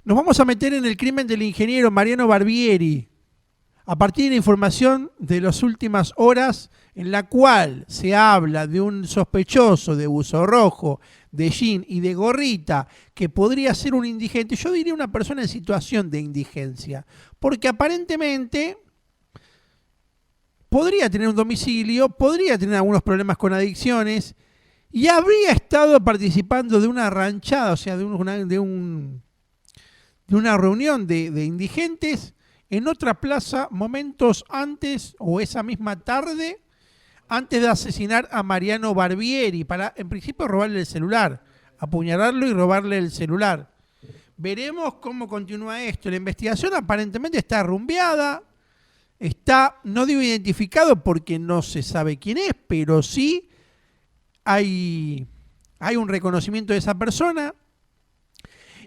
Nos vamos a meter en el crimen del ingeniero Mariano Barbieri, a partir de la información de las últimas horas en la cual se habla de un sospechoso de buzo rojo, de jean y de gorrita que podría ser un indigente, yo diría una persona en situación de indigencia, porque aparentemente podría tener un domicilio, podría tener algunos problemas con adicciones y habría estado participando de una ranchada, o sea, de una reunión de indigentes en otra plaza momentos antes o esa misma tarde, antes de asesinar a Mariano Barbieri, para en principio robarle el celular, apuñalarlo y robarle el celular. Veremos cómo continúa esto. La investigación aparentemente está rumbeada, está, no digo identificado porque no se sabe quién es, pero sí hay un reconocimiento de esa persona.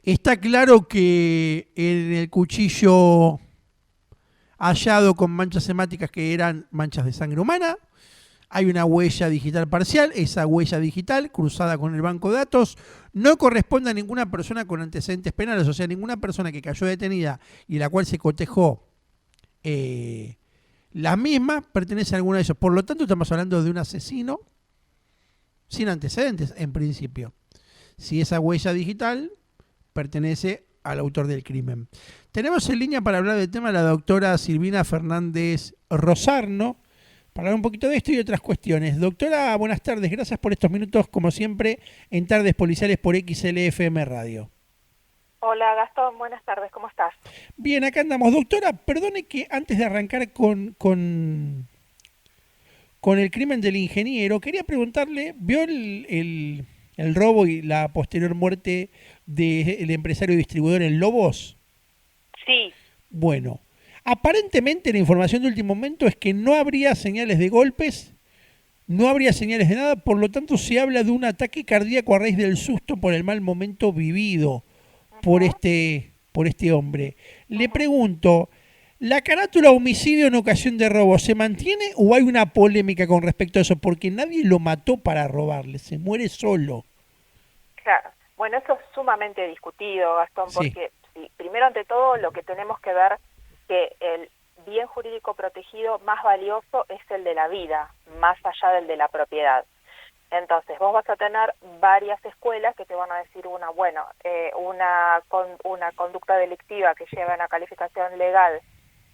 Está claro que en el cuchillo hallado con manchas hemáticas que eran manchas de sangre humana, hay una huella digital parcial, esa huella digital cruzada con el banco de datos no corresponde a ninguna persona con antecedentes penales, o sea, ninguna persona que cayó detenida y la cual se cotejó la misma pertenece a alguna de ellos. Por lo tanto, estamos hablando de un asesino sin antecedentes, en principio. Si esa huella digital pertenece al autor del crimen. Tenemos en línea para hablar del tema a la doctora Silvina Fernández Rosarno, para hablar un poquito de esto y otras cuestiones. Doctora, buenas tardes, gracias por estos minutos, como siempre, en Tardes Policiales por XLFM Radio. Hola Gastón, buenas tardes, ¿cómo estás? Bien, acá andamos. Doctora, perdone que antes de arrancar con el crimen del ingeniero, quería preguntarle, ¿vio el robo y la posterior muerte del empresario distribuidor en Lobos? Sí, Bueno, aparentemente la información de último momento es que no habría señales de golpes, no habría señales de nada, por lo tanto se habla de un ataque cardíaco a raíz del susto por el mal momento vivido ujú, por este hombre. Le ujú. pregunto, ¿la carátula homicidio en ocasión de robo se mantiene o hay una polémica con respecto a eso? Porque nadie lo mató para robarle, se muere solo. Claro. Bueno, eso es sumamente discutido, Gastón, Sí, porque sí, primero ante todo lo que tenemos que ver que el bien jurídico protegido más valioso es el de la vida, más allá del de la propiedad. Entonces, vos vas a tener varias escuelas que te van a decir una conducta delictiva que lleva una calificación legal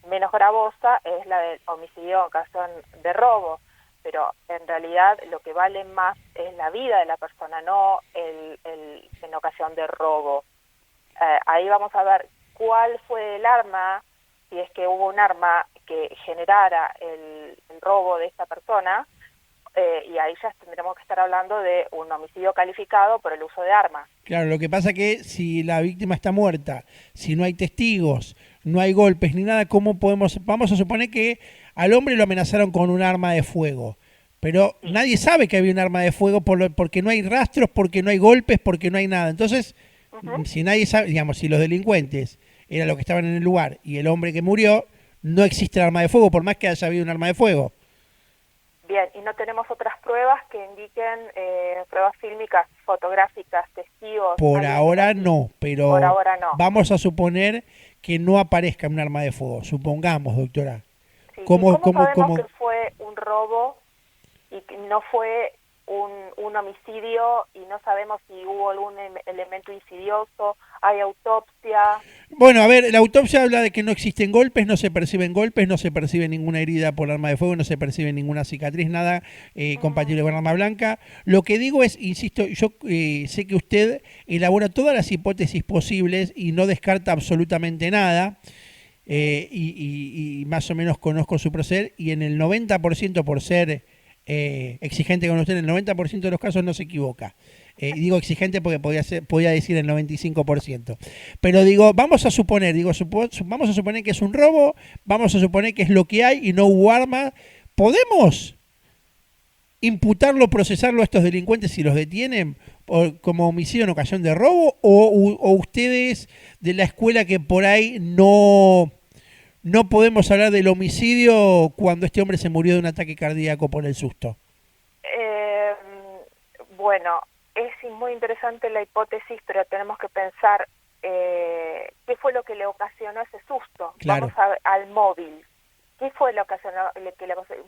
menos gravosa es la del homicidio en ocasión de robo, pero en realidad lo que vale más es la vida de la persona, no en ocasión de robo. Ahí vamos a ver cuál fue el arma, si es que hubo un arma que generara el robo de esta persona, y ahí ya tendremos que estar hablando de un homicidio calificado por el uso de armas. claro, lo que pasa que si la víctima está muerta, si no hay testigos, no hay golpes ni nada, ¿cómo podemos? Vamos a suponer que al hombre lo amenazaron con un arma de fuego, pero Sí. nadie sabe que había un arma de fuego porque no hay rastros, porque no hay golpes, porque no hay nada. Entonces, Ujú. si nadie sabe, digamos, si los delincuentes eran los que estaban en el lugar y el hombre que murió, no existe el arma de fuego, por más que haya habido un arma de fuego. Bien, y no tenemos otras pruebas que indiquen pruebas fílmicas, fotográficas, testigos, Por alguien que ahora casi, no, por pero ahora no. vamos a suponer que no aparezca un arma de fuego. Supongamos, doctora. Sí, ¿y ¿Cómo, cómo cómo, sabemos que cómo? fue un robo y que no fue un homicidio y no sabemos si hubo algún elemento insidioso, hay autopsia? Bueno, a ver, la autopsia habla de que no existen golpes, no se percibe ninguna herida por arma de fuego, no se percibe ninguna cicatriz, nada compatible con arma blanca. Lo que digo es, insisto, yo sé que usted elabora todas las hipótesis posibles y no descarta absolutamente nada. Sí. Y más o menos conozco su proceder y en el 90% por ser exigente con usted, en el 90% de los casos no se equivoca. Digo exigente porque podía decir el 95%. Pero digo, vamos a suponer, vamos a suponer que es un robo, vamos a suponer que es lo que hay y no hubo arma. ¿Podemos imputarlo, procesarlo a estos delincuentes si los detienen como homicidio en ocasión de robo? ¿O ustedes de la escuela que por ahí no podemos hablar del homicidio cuando este hombre se murió de un ataque cardíaco por el susto? Eh, bueno, es muy interesante la hipótesis, pero tenemos que pensar fue lo que le ocasionó ese susto. Claro. Vamos al móvil. ¿Qué fue lo que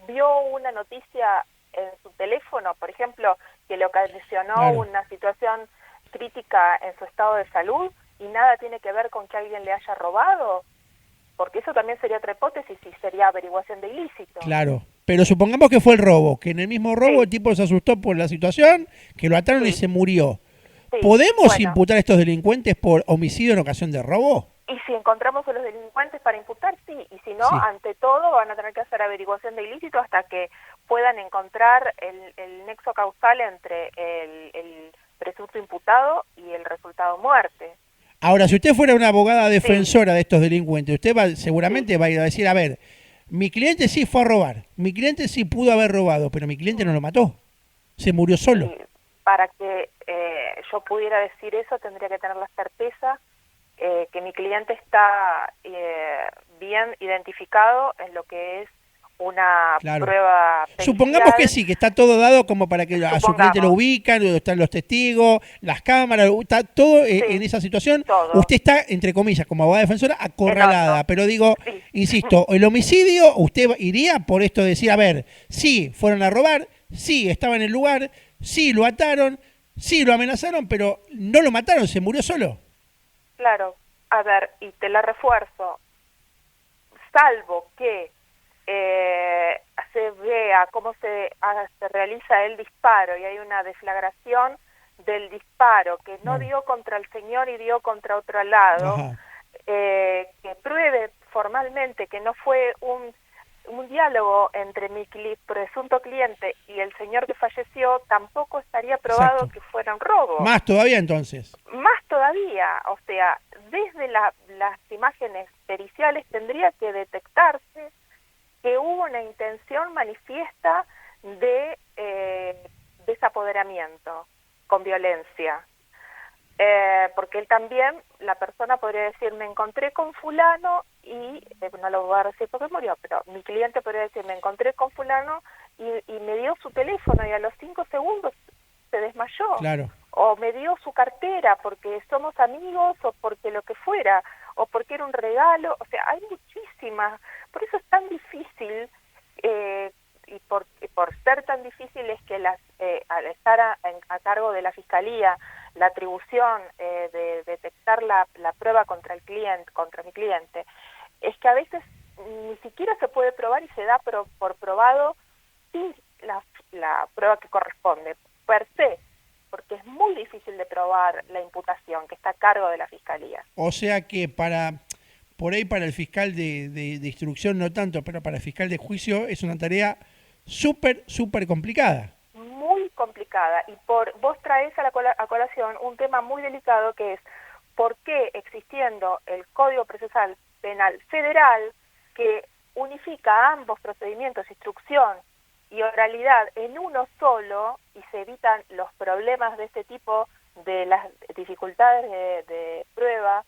vio una noticia en su teléfono, por ejemplo, que le ocasionó Claro. una situación crítica en su estado de salud y nada tiene que ver con que alguien le haya robado? Porque eso también sería otra hipótesis y sería averiguación de ilícito. Claro. Pero supongamos que fue el robo, que en el mismo robo Sí. el tipo se asustó por la situación, que lo ataron y Sí. se murió. Sí, ¿Podemos bueno, imputar a estos delincuentes por homicidio en ocasión de robo? y si encontramos a los delincuentes para imputar, sí, y si no, Sí. ante todo van a tener que hacer averiguación de ilícito hasta que puedan encontrar el nexo causal entre el presunto imputado y el resultado muerte. Ahora, si usted fuera una abogada Sí, defensora de estos delincuentes, usted seguramente sí. va a ir a decir, a ver, mi cliente sí fue a robar, mi cliente sí pudo haber robado, pero mi cliente no lo mató, se murió solo. Y para que yo pudiera decir eso, tendría que tener la certeza que mi cliente está bien identificado en lo que es una Claro. prueba Supongamos que pericial. sí, que está todo dado como para que a su cliente lo Supongamos, ubican, donde están los testigos, las cámaras, está todo en sí, esa situación. todo, Usted está, entre comillas, como abogada defensora, en acorralada. horno, Pero digo, sí. insisto, el homicidio, usted iría por esto de decir, a ver, sí, fueron a robar, sí, estaba en el lugar, sí, lo ataron, sí, lo amenazaron, pero no lo mataron, se murió solo. Claro, a ver, y te la refuerzo, salvo que se vea cómo se realiza el disparo y hay una deflagración del disparo que no Bueno. dio contra el señor y dio contra otro lado, Ajá. que pruebe formalmente que no fue un diálogo entre mi presunto cliente y el señor que falleció, tampoco estaría probado Exacto. que fuera un robo. Más todavía entonces. Más todavía, o sea, desde las imágenes periciales tendría que detectarse que hubo una intención manifiesta de desapoderamiento con violencia. Porque él también, la persona podría decir, me encontré con fulano y, no lo voy a decir porque murió, pero mi cliente podría decir, me encontré con fulano y me dio su teléfono y a los 5 segundos se desmayó. Claro. O me dio su cartera porque somos amigos o porque lo que fuera, o porque era un regalo. O sea, hay muchísimas. Por eso es tan difícil, y por ser tan difícil es que al estar a cargo de la Fiscalía, la atribución de detectar la prueba contra mi cliente, es que a veces ni siquiera se puede probar y se da por probado sin la prueba que corresponde, per se, porque es muy difícil de probar la imputación que está a cargo de la Fiscalía. O sea que por ahí para el fiscal de instrucción no tanto, pero para el fiscal de juicio es una tarea súper complicada. Muy complicada. Y vos traes a colación un tema muy delicado que es por qué existiendo el Código Procesal Penal Federal que unifica ambos procedimientos, instrucción y oralidad en uno solo y se evitan los problemas de este tipo de las dificultades de prueba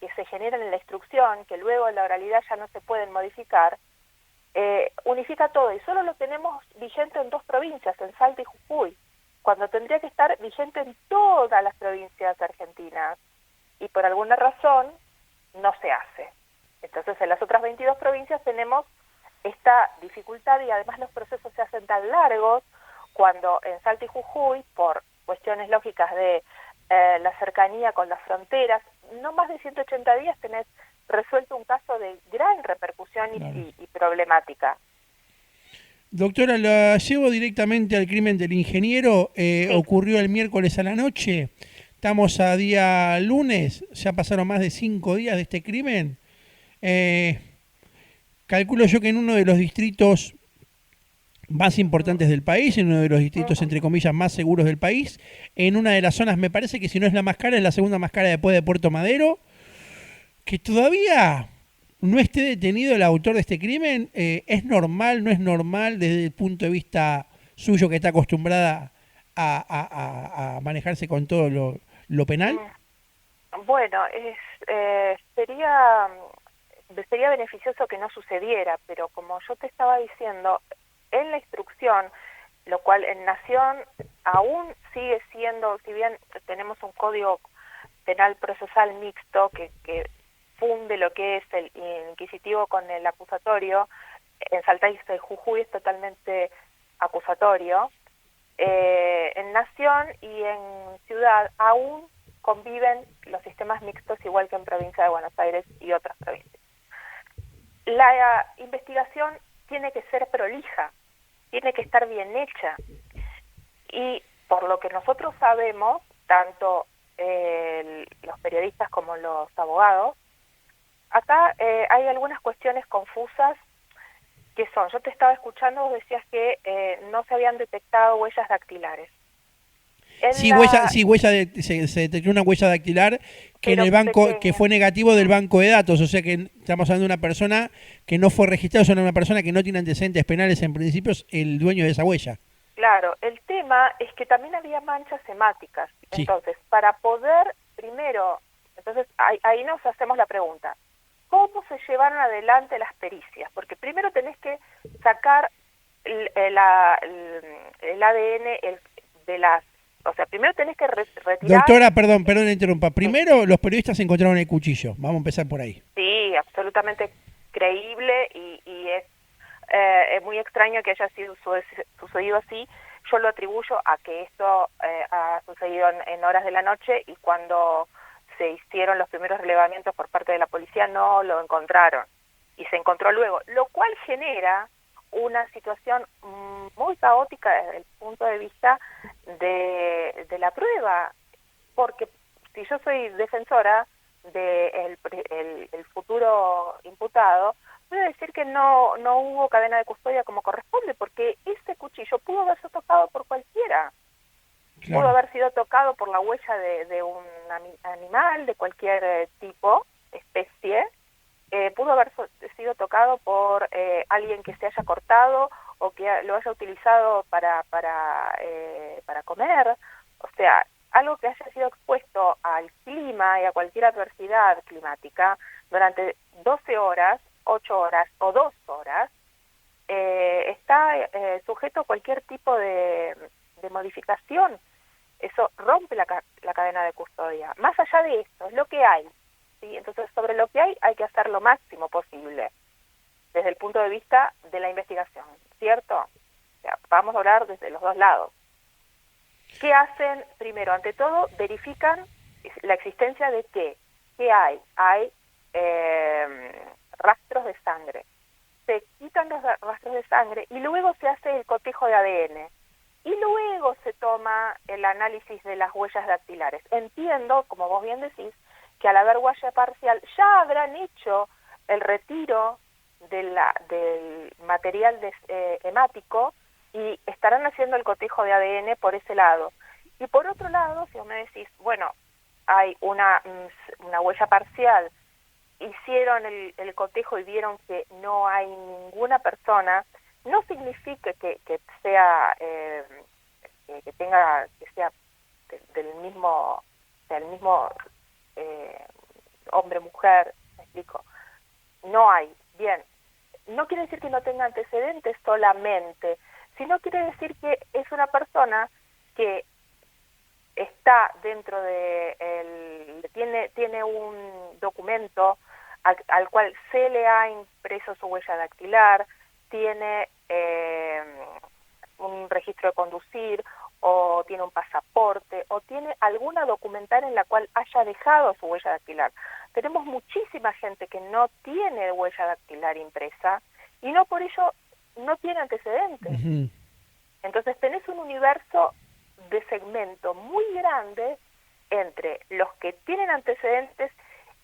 que se generan en la instrucción, que luego en la oralidad ya no se pueden modificar, unifica todo y solo lo tenemos vigente en 2 provincias, en Salta y Jujuy, cuando tendría que estar vigente en todas las provincias argentinas y por alguna razón no se hace. Entonces en las otras 22 provincias tenemos esta dificultad y además los procesos se hacen tan largos cuando en Salta y Jujuy, por cuestiones lógicas de la cercanía con las fronteras, no más de 180 días tenés resuelto un caso de gran repercusión Claro. y problemática. Doctora, la llevo directamente al crimen del ingeniero. Sí. Ocurrió el miércoles a la noche. Estamos a día lunes. Ya pasaron más de 5 días de este crimen. Calculo yo que en uno de los distritos más importantes del país, en uno de los distritos, entre comillas, más seguros del país, en una de las zonas, me parece que si no es la más cara, es la segunda más cara después de Puerto Madero, que todavía no esté detenido el autor de este crimen. ¿Es normal, no es normal desde el punto de vista suyo que está acostumbrada a manejarse con todo lo penal? Bueno, sería beneficioso que no sucediera, pero como yo te estaba diciendo, en la instrucción, lo cual en Nación aún sigue siendo, si bien tenemos un código penal procesal mixto que confunde lo que es el inquisitivo con el acusatorio. En Salta y Jujuy es totalmente acusatorio. En Nación y en Ciudad aún conviven los sistemas mixtos igual que en Provincia de Buenos Aires y otras provincias. La investigación tiene que ser prolija, tiene que estar bien hecha, y por lo que nosotros sabemos, tanto los periodistas como los abogados, acá hay algunas cuestiones confusas que son, yo te estaba escuchando, vos decías que no se habían detectado huellas dactilares. Sí, se detectó una huella dactilar que en Pero el banco, que pequeña. fue negativo del banco de datos, o sea que estamos hablando de una persona que no fue registrada, o sea, una persona que no tiene antecedentes penales en principio, es el dueño de esa huella. Claro, el tema es que también había manchas hemáticas. Sí. Entonces, para poder primero, entonces ahí nos hacemos la pregunta, ¿cómo se llevaron adelante las pericias? Porque primero tenés que sacar el ADN de las, o sea, primero tenés que retirar. Doctora, perdón le interrumpa. Primero, los periodistas encontraron el cuchillo. Vamos a empezar por ahí. Sí, absolutamente creíble y es muy extraño que haya sido sucedido así. Yo lo atribuyo a que esto ha sucedido en horas de la noche, y cuando se hicieron los primeros relevamientos por parte de la policía no lo encontraron, y se encontró luego, lo cual genera una situación muy caótica desde el punto de vista de la prueba, porque si yo soy defensora del el futuro imputado, voy a decir que no hubo cadena de custodia como corresponde, porque ese cuchillo pudo haberse tocado por cualquiera. Claro. Pudo haber sido tocado por la huella de un animal de cualquier tipo, especie, pudo haber sido tocado por alguien que se haya cortado o que lo haya utilizado para comer, o sea, algo que haya sido expuesto al clima y a cualquier adversidad climática durante 12 horas, 8 horas o 2 horas, está sujeto a cualquier tipo de modificación. Eso rompe la cadena de custodia. Más allá de esto, es lo que hay, ¿sí? Entonces, sobre lo que hay que hacer lo máximo posible, desde el punto de vista de la investigación, ¿cierto? O sea, vamos a hablar desde los dos lados. ¿Qué hacen? Primero, ante todo, verifican la existencia de qué. ¿Qué hay? Hay rastros de sangre. Se quitan los rastros de sangre y luego se hace el cotejo de ADN. Y luego se toma el análisis de las huellas dactilares. Entiendo, como vos bien decís, que al haber huella parcial ya habrán hecho el retiro del material hemático y estarán haciendo el cotejo de ADN por ese lado. Y por otro lado, si vos me decís, bueno, hay una huella parcial, hicieron el cotejo y vieron que no hay ninguna persona, no significa que sea que sea del mismo hombre mujer, me explico, no hay. Bien, no quiere decir que no tenga antecedentes solamente, sino quiere decir que es una persona que está dentro de tiene un documento al cual se le ha impreso su huella dactilar, tiene un registro de conducir, o tiene un pasaporte, o tiene alguna documental en la cual haya dejado su huella dactilar. Tenemos muchísima gente que no tiene huella dactilar impresa y no por ello no tiene antecedentes. Uh-huh. Entonces tenés un universo de segmento muy grande entre los que tienen antecedentes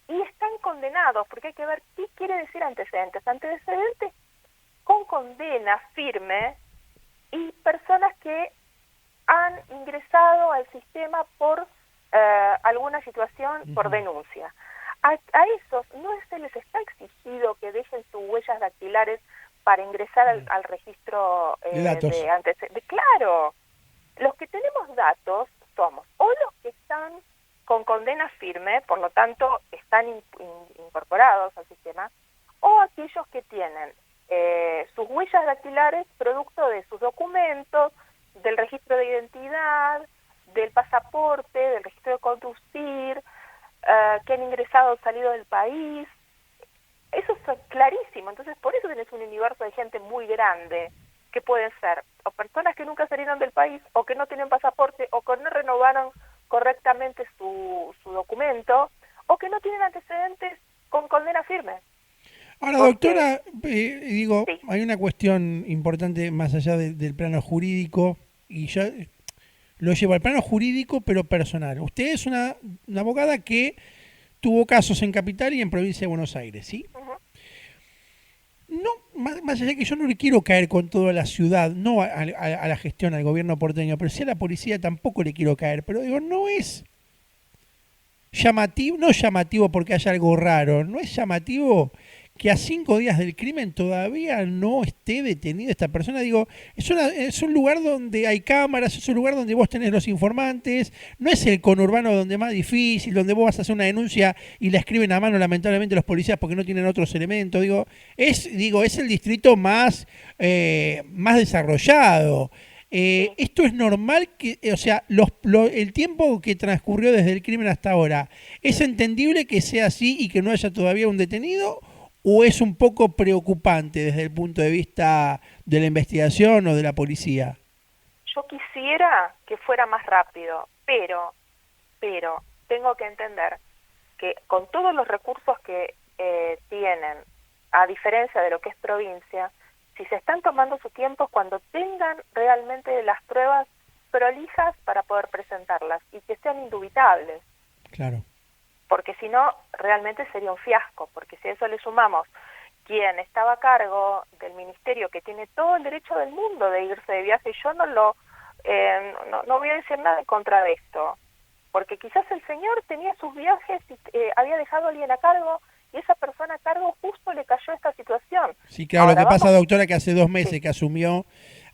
y están condenados, porque hay que ver qué quiere decir antecedentes. Antecedentes con condena firme y personas que han ingresado al sistema por alguna situación, uh-huh, por denuncia. A esos no se les está exigido que dejen sus huellas dactilares para ingresar al registro de antecedentes. Claro, los que tenemos datos somos o los que están con condena firme, por lo tanto están incorporados al sistema, o aquellos que tienen sus huellas dactilares producto de sus documentos, del registro de identidad, del pasaporte, del registro de conducir, que han ingresado o salido del país. Eso es clarísimo. Entonces, por eso tenés un universo de gente muy grande, que pueden ser o personas que nunca salieron del país, o que no tienen pasaporte, o que no renovaron correctamente su documento, o que no tienen antecedentes con condena firme. Ahora, Porque, doctora, digo, sí, hay una cuestión importante más allá del plano jurídico, y yo lo llevo al plano jurídico, pero personal. Usted es una abogada que tuvo casos en Capital y en Provincia de Buenos Aires, ¿sí? ujú, No, más allá que yo no le quiero caer con toda la ciudad, no a la gestión, al gobierno porteño, pero sí a la policía tampoco le quiero caer, pero digo, no es llamativo, no llamativo porque haya algo raro, no es llamativo que a 5 días del crimen todavía no esté detenido esta persona. Digo, es un lugar donde hay cámaras, es un lugar donde vos tenés los informantes, no es el conurbano donde más difícil, donde vos vas a hacer una denuncia y la escriben a mano lamentablemente los policías porque no tienen otros elementos. Es el distrito más desarrollado. sí. Esto es normal que, o sea, el tiempo que transcurrió desde el crimen hasta ahora, ¿es entendible que sea así y que no haya todavía un detenido? ¿O es un poco preocupante desde el punto de vista de la investigación o de la policía? Yo quisiera que fuera más rápido, pero tengo que entender que con todos los recursos que tienen, a diferencia de lo que es provincia, si se están tomando su tiempo es cuando tengan realmente las pruebas prolijas para poder presentarlas y que sean indubitables, Claro. porque si no, realmente sería un fiasco, porque si a eso le sumamos quien estaba a cargo del ministerio, que tiene todo el derecho del mundo de irse de viaje, yo no voy a decir nada en contra de esto, porque quizás el señor tenía sus viajes y había dejado a alguien a cargo, y esa persona a cargo justo le cayó esta situación. Sí, claro, lo Ahora que pasa, vamos, doctora, que hace 2 meses sí, que asumió.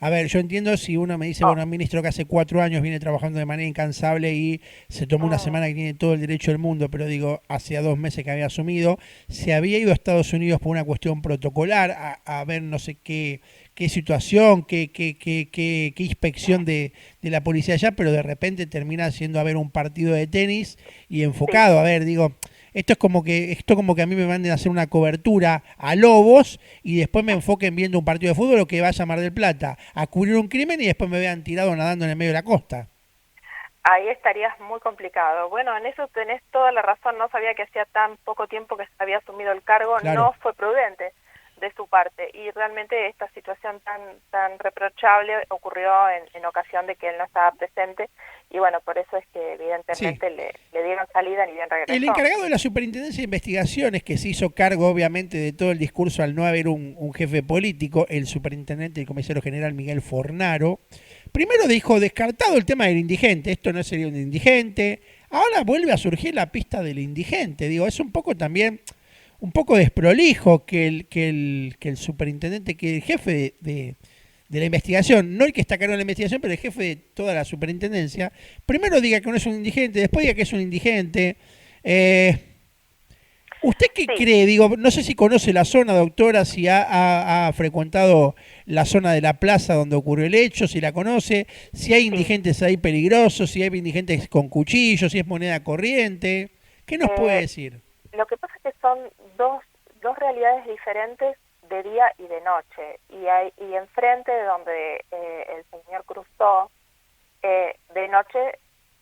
A ver, yo entiendo si uno me dice, oh, bueno, un ministro que hace 4 años viene trabajando de manera incansable y se tomó una mm, semana que tiene todo el derecho del mundo, pero digo, hacía 2 meses que había asumido, se había ido a Estados Unidos por una cuestión protocolar, a ver no sé qué situación, qué inspección de la policía allá, pero de repente termina siendo a ver un partido de tenis y sí. enfocado. A ver, digo, esto como que a mí me manden a hacer una cobertura a Lobos y después me enfoquen viendo un partido de fútbol o que vaya a Mar del Plata a cubrir un crimen y después me vean tirado nadando en el medio de la costa. Ahí estarías muy complicado. Bueno, en eso tenés toda la razón. No sabía que hacía tan poco tiempo que había asumido el cargo. Claro. No fue prudente de su parte. Y realmente esta situación tan reprochable ocurrió en ocasión de que él no estaba presente. Y bueno, por eso es que Sí. evidentemente le dieron salida ni bien El regresó. encargado de la Superintendencia de Investigaciones, que se hizo cargo obviamente de todo el discurso al no haber un jefe político, el superintendente y comisario general Miguel Fornaro, primero dijo descartado el tema del indigente, esto no sería un indigente, ahora vuelve a surgir la pista del indigente, digo, es un poco también, un poco desprolijo que el superintendente, que el jefe de la investigación, no el que está a cargo de la investigación, pero el jefe de toda la superintendencia, primero diga que no es un indigente, después diga que es un indigente. Eh, ¿Usted qué Sí, cree? Digo, no sé si conoce la zona, doctora, si ha frecuentado la zona de la plaza donde ocurrió el hecho, si la conoce, si hay sí. indigentes ahí peligrosos, si hay indigentes con cuchillos, si es moneda corriente. ¿Qué nos puede Eh, decir? lo que pasa es que son dos realidades diferentes de día y de noche. Y enfrente de donde el señor cruzó, de noche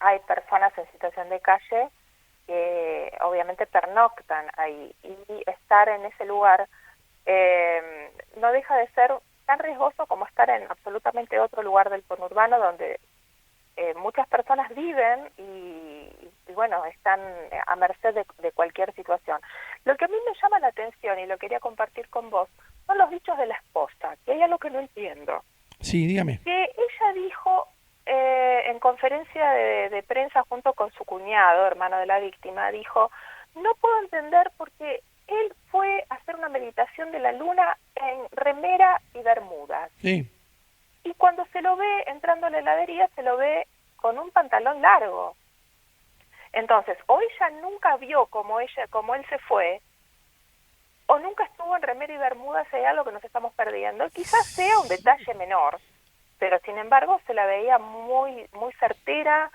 hay personas en situación de calle que obviamente pernoctan ahí, y estar en ese lugar no deja de ser tan riesgoso como estar en absolutamente otro lugar del conurbano donde muchas personas viven y bueno, están a merced de cualquier situación. Lo que a mí me llama la atención y lo quería compartir con vos son los dichos de la esposa, que hay algo que no entiendo. Sí, dígame. Que ella dijo en conferencia de prensa junto con su cuñado, hermano de la víctima, dijo: no puedo entender porque él fue a hacer una meditación de la luna en remera y bermudas, Sí. y cuando se lo ve entrando a la heladería se lo ve con un pantalón largo. Entonces, o ella nunca vio como él se fue, o nunca estuvo en remera y bermudas, hay algo que nos estamos perdiendo. Quizás sea un detalle menor, pero sin embargo se la veía muy muy certera,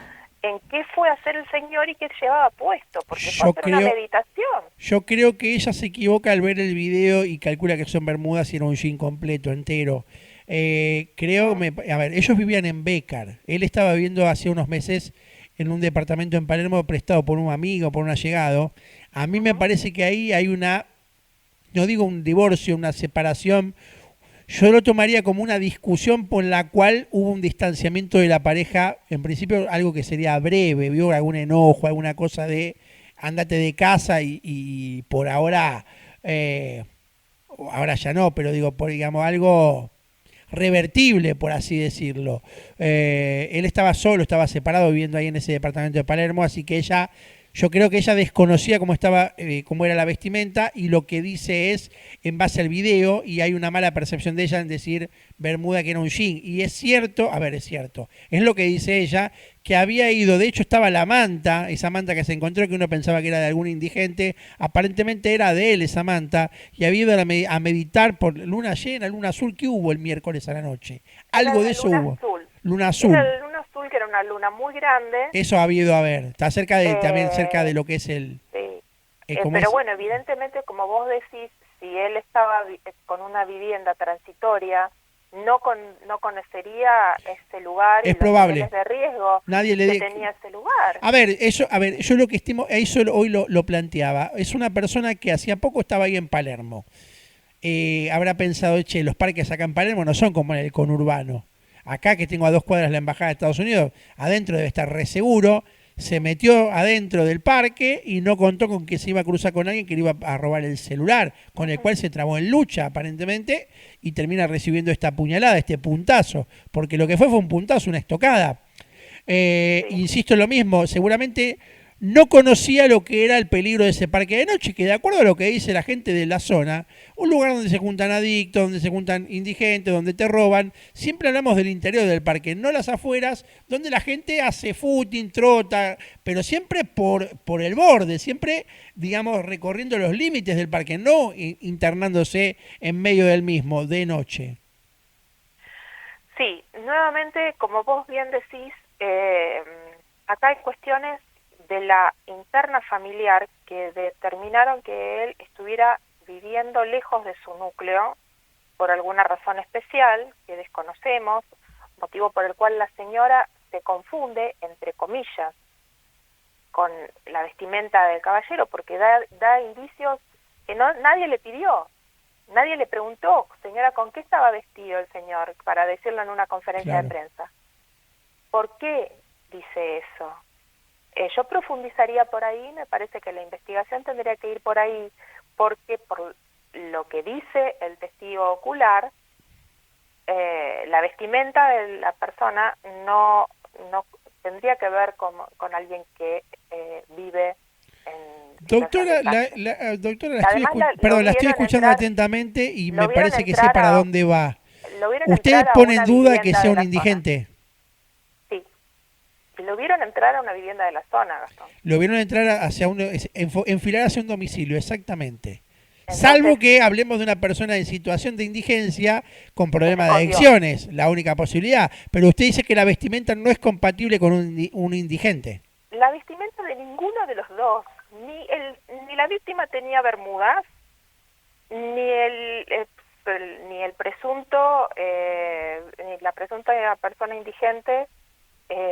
en qué fue a hacer el señor y qué llevaba puesto, porque fue a hacer una meditación. Yo creo que ella se equivoca al ver el video y calcula que son bermudas y era un jean completo, entero. A ver, ellos vivían en Bécar. Él estaba viviendo hace unos meses en un departamento en Palermo prestado por un amigo, por un allegado. A mí me parece que ahí hay no digo un divorcio, una separación. Yo lo tomaría como una discusión por la cual hubo un distanciamiento de la pareja, en principio algo que sería breve, vio algún enojo, alguna cosa de ándate de casa y por ahora, ahora ya no, pero digo, por digamos algo revertible, por así decirlo. Él estaba solo, estaba separado, viviendo ahí en ese departamento de Palermo, así que yo creo que ella desconocía cómo era la vestimenta y lo que dice es en base al video y hay una mala percepción de ella en decir bermuda que era un jean. Y es cierto, a ver, es cierto, es lo que dice ella, que había ido, de hecho estaba la manta, esa manta que se encontró que uno pensaba que era de algún indigente, aparentemente era de él esa manta, y había ido a meditar por luna llena, luna azul, que hubo el miércoles a la noche. Algo de eso hubo. Luna azul. Era la luna azul, que era una luna muy grande. Eso ha habido a ver, está cerca también cerca de lo que es el... Sí. Pero bueno, evidentemente, como vos decís, si él estaba con una vivienda transitoria, no conocería ese lugar es y probable. los niveles de riesgo Nadie le que tenía ese lugar. A ver, yo lo que estimo, eso hoy lo planteaba, es una persona que hacía poco estaba ahí en Palermo. Habrá pensado, che, los parques acá en Palermo no son como en el conurbano. Acá que tengo a 2 cuadras la embajada de Estados Unidos, adentro debe estar re seguro. Se metió adentro del parque y no contó con que se iba a cruzar con alguien que le iba a robar el celular, con el cual se trabó en lucha aparentemente y termina recibiendo esta puñalada, este puntazo, porque lo que fue un puntazo, una estocada. Insisto en lo mismo, seguramente no conocía lo que era el peligro de ese parque de noche, que de acuerdo a lo que dice la gente de la zona, un lugar donde se juntan adictos, donde se juntan indigentes, donde te roban, siempre hablamos del interior del parque, no las afueras, donde la gente hace footing, trota, pero siempre por el borde, siempre, digamos, recorriendo los límites del parque, no internándose en medio del mismo, de noche. Sí, nuevamente, como vos bien decís, acá hay cuestiones de la interna familiar que determinaron que él estuviera viviendo lejos de su núcleo por alguna razón especial que desconocemos, motivo por el cual la señora se confunde, entre comillas, con la vestimenta del caballero, porque da indicios que nadie le pidió, nadie le preguntó, señora, ¿con qué estaba vestido el señor? Para decirlo en una conferencia de prensa. ¿Por qué dice eso? Yo profundizaría por ahí, me parece que la investigación tendría que ir por ahí, porque por lo que dice el testigo ocular, la vestimenta de la persona no tendría que ver con alguien que vive en... Doctora, la estoy escuchando atentamente y me parece que sé para dónde va. ¿Usted pone en duda que sea un indigente? Lo vieron entrar a una vivienda de la zona, Gastón. Lo vieron entrar enfilar hacia un domicilio, exactamente. Entonces, salvo que hablemos de una persona en situación de indigencia con problemas de adicciones, la única posibilidad. Pero usted dice que la vestimenta no es compatible con un indigente. La vestimenta de ninguno de los dos. Ni la víctima tenía bermudas, ni el presunto, ni la presunta persona indigente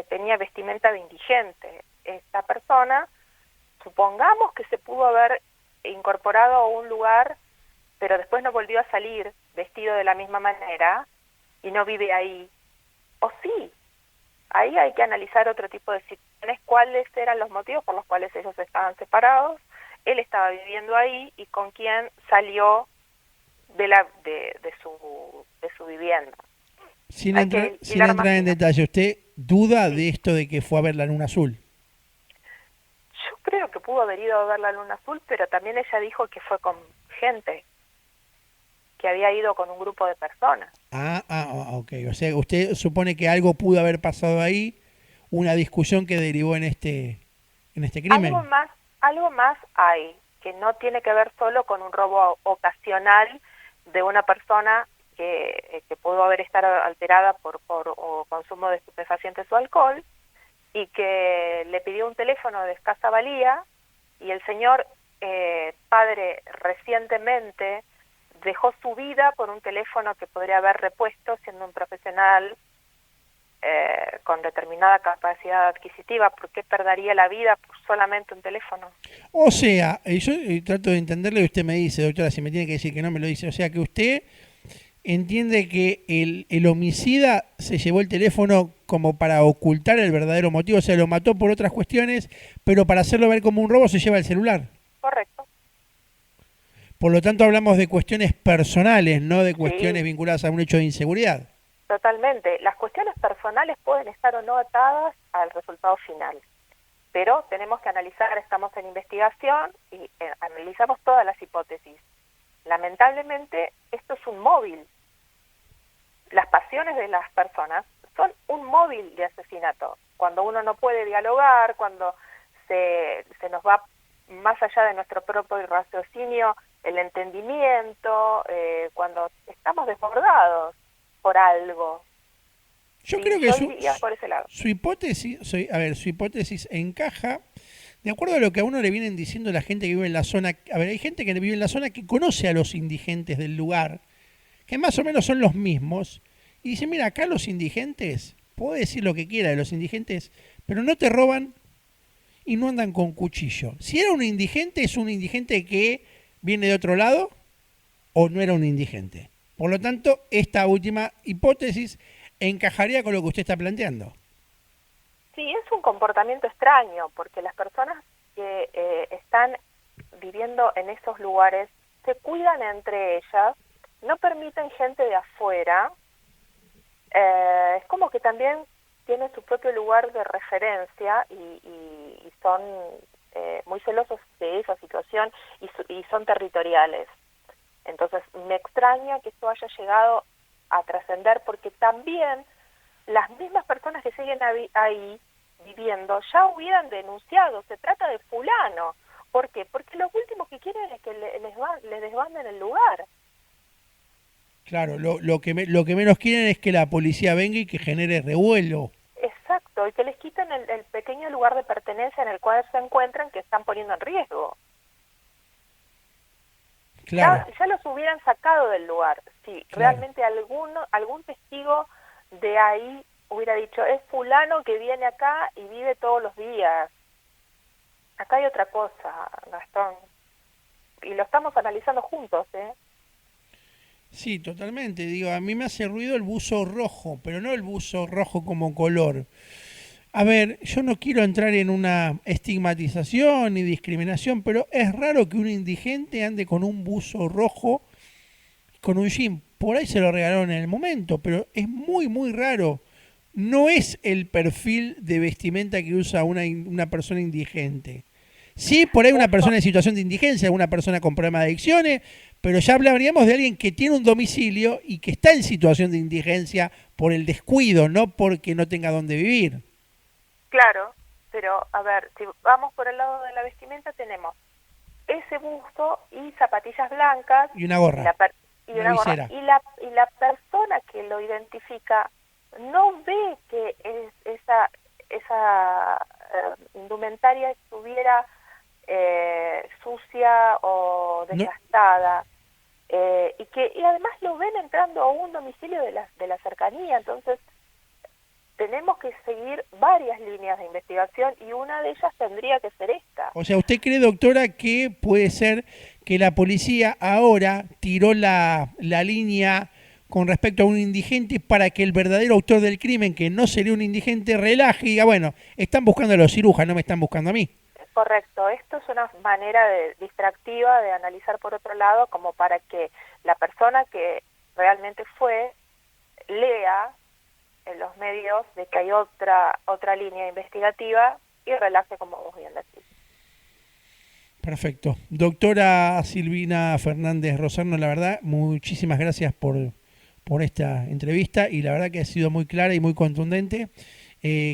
tenía vestimenta de indigente. Esta persona, supongamos que se pudo haber incorporado a un lugar, pero después no volvió a salir vestido de la misma manera y no vive ahí. O sí, ahí hay que analizar otro tipo de situaciones, cuáles eran los motivos por los cuales ellos estaban separados, él estaba viviendo ahí y con quién salió de su vivienda. Sin entrar en detalle, ¿usted duda de esto de que fue a ver la luna azul? Yo creo que pudo haber ido a ver la luna azul, pero también ella dijo que fue con gente, que había ido con un grupo de personas. Ok. O sea, usted supone que algo pudo haber pasado ahí, una discusión que derivó en este crimen. Algo más hay, que no tiene que ver solo con un robo ocasional de una persona que pudo haber estar alterada por consumo de estupefacientes o alcohol, y que le pidió un teléfono de escasa valía y el señor, padre, recientemente dejó su vida por un teléfono que podría haber repuesto siendo un profesional con determinada capacidad adquisitiva. ¿Por qué perdería la vida por solamente un teléfono? O sea, yo trato de entenderle y usted me dice, doctora, si me tiene que decir que no me lo dice, o sea que usted entiende que el homicida se llevó el teléfono como para ocultar el verdadero motivo, o sea, lo mató por otras cuestiones, pero para hacerlo ver como un robo se lleva el celular. Correcto. Por lo tanto, hablamos de cuestiones personales, no de cuestiones Sí, vinculadas a un hecho de inseguridad. totalmente. Las cuestiones personales pueden estar o no atadas al resultado final, pero tenemos que analizar, estamos en investigación y analizamos todas las hipótesis. Lamentablemente, esto es un móvil. Las pasiones de las personas son un móvil de asesinato. Cuando uno no puede dialogar, cuando se nos va más allá de nuestro propio raciocinio, el entendimiento, cuando estamos desbordados por algo. Yo Sí, creo que yo iría por ese lado. su hipótesis, su hipótesis encaja de acuerdo a lo que a uno le vienen diciendo la gente que vive en la zona. A ver, hay gente que vive en la zona que conoce a los indigentes del lugar, que más o menos son los mismos, y dice, mira, acá los indigentes, puedo decir lo que quiera de los indigentes, pero no te roban y no andan con cuchillo. Si era un indigente, es un indigente que viene de otro lado o no era un indigente. Por lo tanto, esta última hipótesis encajaría con lo que usted está planteando. Sí, es un comportamiento extraño, porque las personas que están viviendo en esos lugares se cuidan entre ellas, no permiten gente de afuera, es como que también tienen su propio lugar de referencia y son muy celosos de esa situación y son territoriales. Entonces, me extraña que esto haya llegado a trascender, porque también las mismas personas que siguen ahí viviendo ya hubieran denunciado, se trata de fulano. ¿Por qué? Porque lo último que quieren es que les desbanden el lugar. Claro, lo que menos quieren es que la policía venga y que genere revuelo. Exacto, y que les quiten el pequeño lugar de pertenencia en el cual se encuentran, que están poniendo en riesgo. Claro, Ya los hubieran sacado del lugar. Si claro. realmente algún testigo de ahí hubiera dicho, es fulano que viene acá y vive todos los días. Acá hay otra cosa, Gastón. Y lo estamos analizando juntos, ¿eh? Sí, totalmente. Digo, a mí me hace ruido el buzo rojo, pero no el buzo rojo como color. A ver, yo no quiero entrar en una estigmatización ni discriminación, pero es raro que un indigente ande con un buzo rojo, con un jean. Por ahí se lo regalaron en el momento, pero es muy, muy raro. No es el perfil de vestimenta que usa una persona indigente. Sí, por ahí una persona en situación de indigencia, una persona con problemas de adicciones, pero ya hablaríamos de alguien que tiene un domicilio y que está en situación de indigencia por el descuido, no porque no tenga dónde vivir. Claro, pero a ver, si vamos por el lado de la vestimenta, tenemos ese busto y zapatillas blancas Y una gorra, y una una gorra. visera. Y la persona que lo identifica no ve que esa indumentaria estuviera sucia o No, desgastada. Y además lo ven entrando a un domicilio de la cercanía. Entonces tenemos que seguir varias líneas de investigación y una de ellas tendría que ser esta. o sea, ¿usted cree, doctora, que puede ser que la policía ahora tiró la línea con respecto a un indigente para que el verdadero autor del crimen, que no sería un indigente, relaje y diga, bueno, están buscando a los cirujanos, no me están buscando a mí? Correcto, esto es una manera distractiva de analizar por otro lado, como para que la persona que realmente fue lea en los medios de que hay otra línea investigativa y relaje, como vos bien decís. Perfecto. Doctora Silvina Fernández Rosarno, la verdad, muchísimas gracias por esta entrevista y la verdad que ha sido muy clara y muy contundente.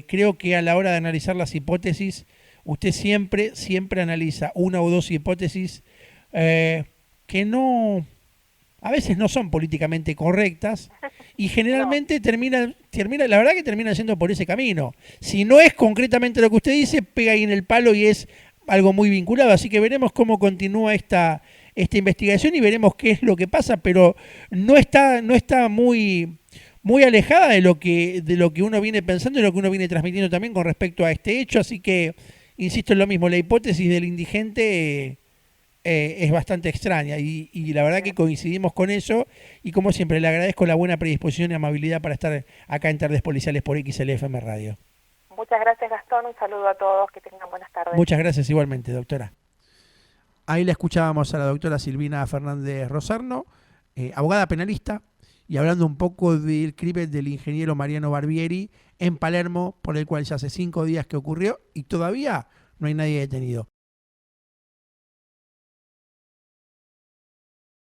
Creo que a la hora de analizar las hipótesis, usted siempre analiza una o dos hipótesis que no a veces no son políticamente correctas y generalmente la verdad que terminan yendo por ese camino. Si no es concretamente lo que usted dice, pega ahí en el palo y es algo muy vinculado. Así que veremos cómo continúa esta investigación y veremos qué es lo que pasa, pero no está muy alejada de lo que uno viene pensando y lo que uno viene transmitiendo también con respecto a este hecho. Así que, insisto en lo mismo, la hipótesis del indigente es bastante extraña y la verdad que coincidimos con eso y como siempre le agradezco la buena predisposición y amabilidad para estar acá en Tardes Policiales por XLFM Radio. Muchas gracias, Gastón, un saludo a todos, que tengan buenas tardes. Muchas gracias igualmente, doctora. Ahí la escuchábamos a la doctora Silvina Fernández Rosarno, abogada penalista, y hablando un poco del crimen del ingeniero Mariano Barbieri en Palermo, por el cual ya hace 5 días que ocurrió y todavía no hay nadie detenido.